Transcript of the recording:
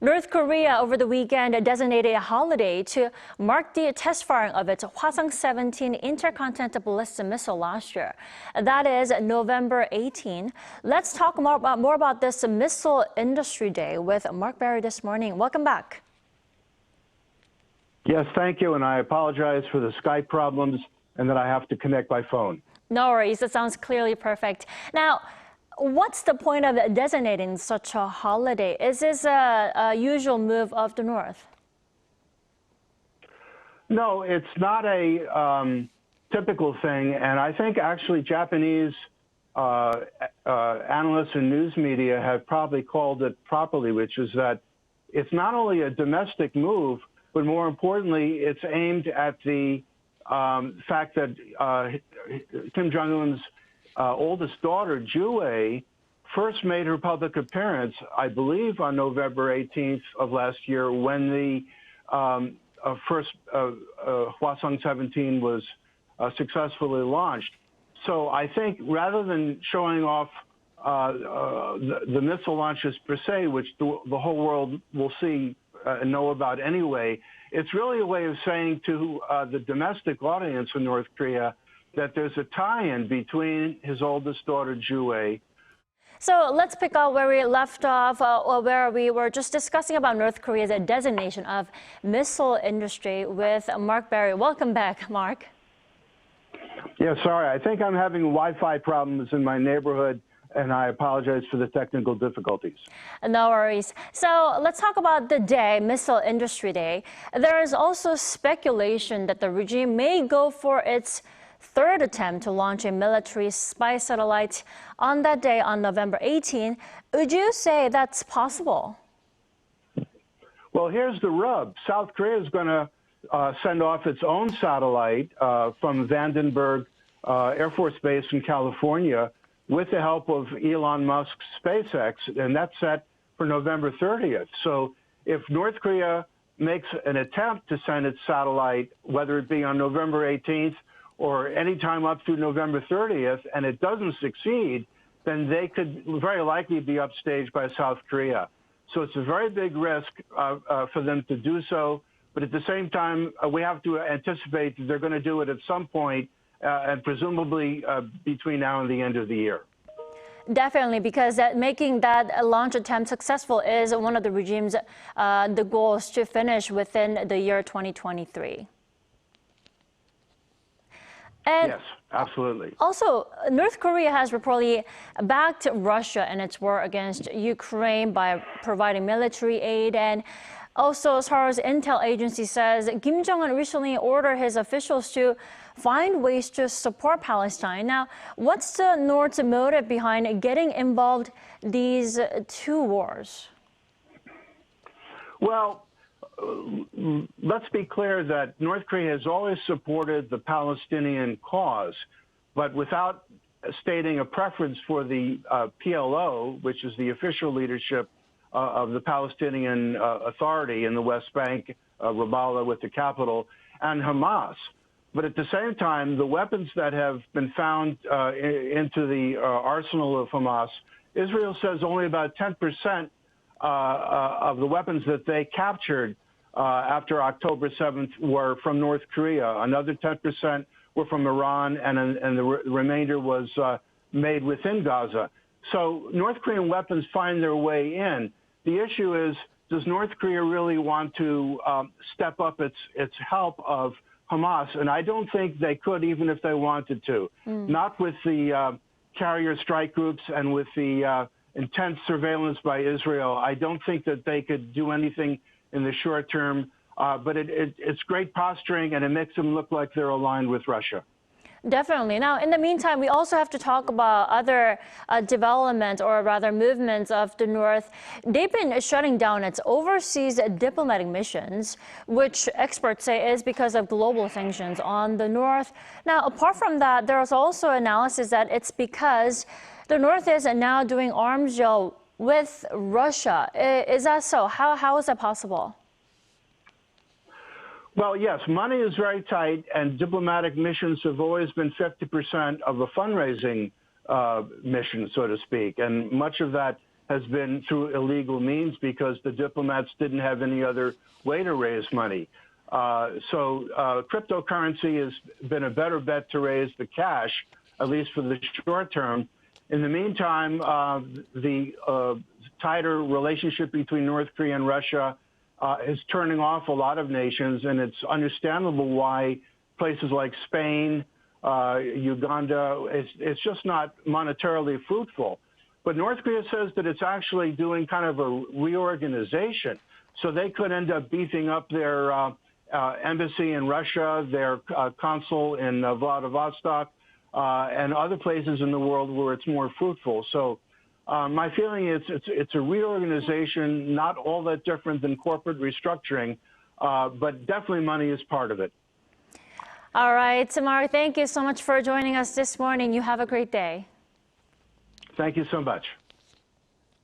North Korea over the weekend designated a holiday to mark the test firing of its Hwasong-17 intercontinental ballistic missile last year. That is November 18. Let's talk more about this Missile Industry Day with Mark Barry this morning. Welcome back. Yes, thank you, and I apologize for the Skype problems and that I have to connect by phone. No worries, it sounds clearly perfect. Now, what's the point of designating such a holiday? Is this a usual move of the North? No, it's not a typical thing, and I think actually Japanese analysts and news media have probably called it properly, which is that it's not only a domestic move, but more importantly, it's aimed at the fact that Kim Jong-un's oldest daughter, Ju-ae, first made her public appearance, I believe, on November 18th of last year when the first Hwasong-17 was successfully launched. So I think rather than showing off the missile launches per se, which the whole world will see and know about anyway, it's really a way of saying to the domestic audience in North Korea that there's a tie-in between his oldest daughter, Ju-ae. So let's pick up where we left off, where we were just discussing about North Korea's designation of missile industry with Mark Barry. Welcome back, Mark. Yeah, sorry. I think I'm having Wi-Fi problems in my neighborhood, and I apologize for the technical difficulties. No worries. So let's talk about the day, Missile Industry Day. There is also speculation that the regime may go for its third attempt to launch a military spy satellite on that day on November 18. Would you say that's possible? Well, here's the rub. South Korea is going to send off its own satellite from Vandenberg Air Force Base in California with the help of Elon Musk's SpaceX, and that's set for November 30th. So if North Korea makes an attempt to send its satellite, whether it be on November 18th or any time up through November 30th, and it doesn't succeed, then they could very likely be upstaged by South Korea. So it's a very big risk for them to do so. But at the same time, we have to anticipate that they're going to do it at some point, and presumably between now and the end of the year. Definitely, because making that launch attempt successful is one of the regime's the goals to finish within the year 2023. And yes, absolutely. Also, North Korea has reportedly backed Russia in its war against Ukraine by providing military aid. And also, as far as intel agency says, Kim Jong-un recently ordered his officials to find ways to support Palestine. Now, what's the North's motive behind getting involved these two wars? Well, let's be clear that North Korea has always supported the Palestinian cause, but without stating a preference for the PLO, which is the official leadership of the Palestinian Authority in the West Bank, Ramallah with the capital, and Hamas. But at the same time, the weapons that have been found into the arsenal of Hamas, Israel says only about 10% of the weapons that they captured after October 7th were from North Korea. Another 10% were from Iran, and the remainder was made within Gaza. So North Korean weapons find their way in. The issue is, does North Korea really want to step up its help of Hamas? And I don't think they could, even if they wanted to. Not with the carrier strike groups and with the intense surveillance by Israel. I don't think that they could do anything in the short term, but it's great posturing, and it makes them look like they're aligned with Russia. Definitely. Now, in the meantime, we also have to talk about other developments, or rather movements of the North. They've been shutting down its overseas diplomatic missions, which experts say is because of global sanctions on the North. Now, apart from that, there's also analysis that it's because the North is now doing arms deal with Russia. Is that so? How is that possible? Well, yes, money is very tight, and diplomatic missions have always been 50% of a fundraising mission, so to speak. And much of that has been through illegal means because the diplomats didn't have any other way to raise money. So cryptocurrency has been a better bet to raise the cash, at least for the short term. In the meantime, the tighter relationship between North Korea and Russia is turning off a lot of nations, and it's understandable why places like Spain, Uganda, it's just not monetarily fruitful. But North Korea says that it's actually doing kind of a reorganization. So they could end up beefing up their embassy in Russia, their consul in Vladivostok, and other places in the world where it's more fruitful. So my feeling is it's a reorganization, not all that different than corporate restructuring, but definitely money is part of it. All right, Tamar, thank you so much for joining us this morning. You have a great day. Thank you so much.